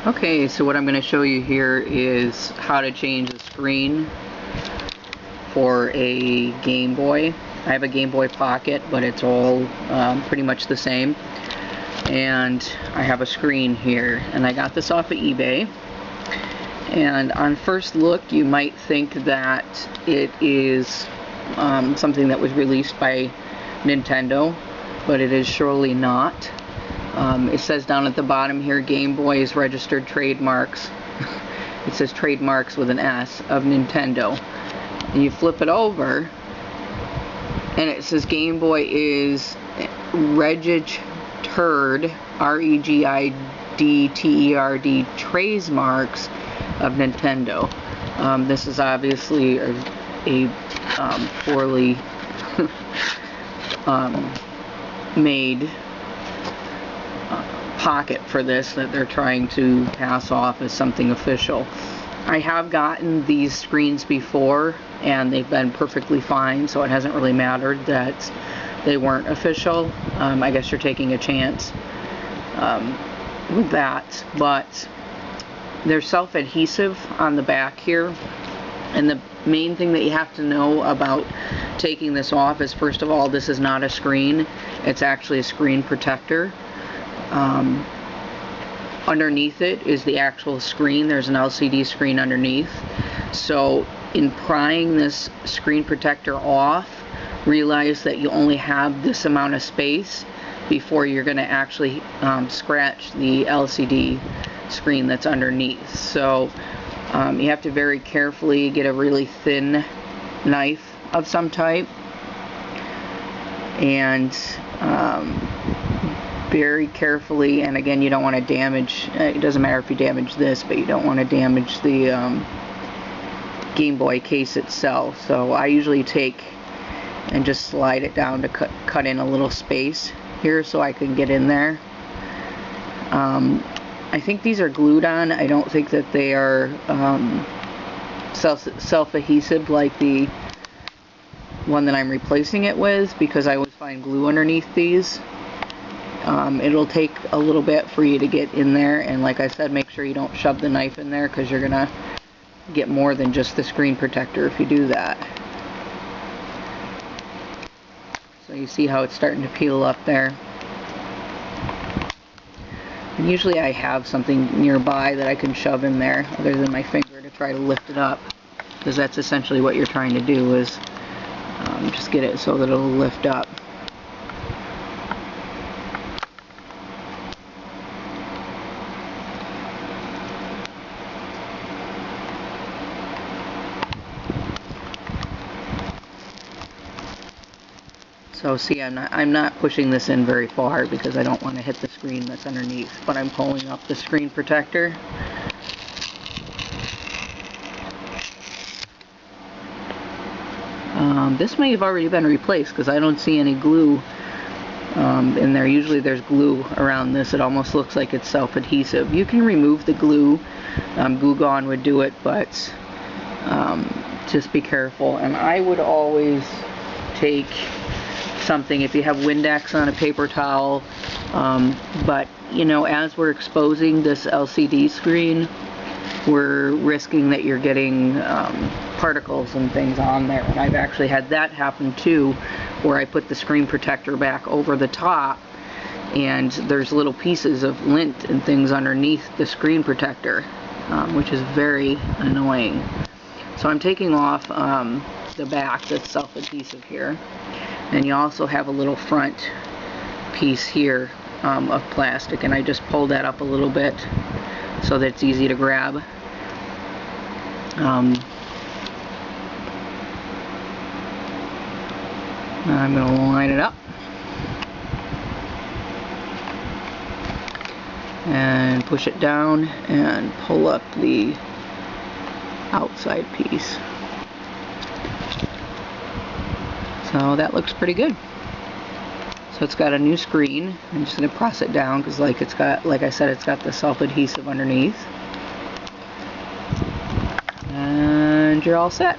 Okay, so what I'm going to show you here is how to change the screen for a Game Boy. I have a Game Boy Pocket, but it's all pretty much the same. And I have a screen here, and I got this off of eBay. And on first look, you might think that it is something that was released by Nintendo, but it is surely not. It says down at the bottom here, Game Boy's registered trademarks. It says trademarks with an S of Nintendo. And you flip it over, and it says Game Boy is registered, R-E-G-I-D-T-E-R-D, trademarks of Nintendo. This is obviously a poorly made pocket for this that they're trying to pass off as something official. I have gotten these screens before and they've been perfectly fine, so it hasn't really mattered that they weren't official. I guess you're taking a chance with that, but they're self-adhesive on the back here. And the main thing that you have to know about taking this off is, first of all, this is not a screen. It's actually a screen protector. Underneath it is the actual screen. There's an LCD screen underneath. So in prying this screen protector off, realize that you only have this amount of space before you're going to actually scratch the LCD screen that's underneath. So you have to very carefully get a really thin knife of some type and very carefully, and again, you don't want to damage, it doesn't matter if you damage this, but you don't want to damage the Game Boy case itself. So I usually take and just slide it down to cut in a little space here so I can get in there. I think these are glued on. I don't think that they are self-adhesive like the one that I'm replacing it with, because I always find glue underneath these. It'll take a little bit for you to get in there, and like I said, make sure you don't shove the knife in there, because you're gonna get more than just the screen protector if you do that. So you see how it's starting to peel up there. And usually I have something nearby that I can shove in there other than my finger to try to lift it up, because that's essentially what you're trying to do, is just get it so that it'll lift up. So see, I'm not pushing this in very far because I don't want to hit the screen that's underneath, but I'm pulling up the screen protector. This may have already been replaced because I don't see any glue in there. Usually there's glue around this. It almost looks like it's self-adhesive. You can remove the glue. Glue Gone would do it, but just be careful. And I would always take something, if you have Windex on a paper towel, but you know, as we're exposing this LCD screen, we're risking that you're getting particles and things on there. And I've actually had that happen too, where I put the screen protector back over the top and there's little pieces of lint and things underneath the screen protector, which is very annoying. So I'm taking off the back that's self-adhesive here. And you also have a little front piece here of plastic, and I just pulled that up a little bit so that it's easy to grab. I'm going to line it up and push it down and pull up the outside piece. So that looks pretty good. So it's got a new screen. I'm just going to press it down because, like I said, it's got the self-adhesive underneath. And you're all set.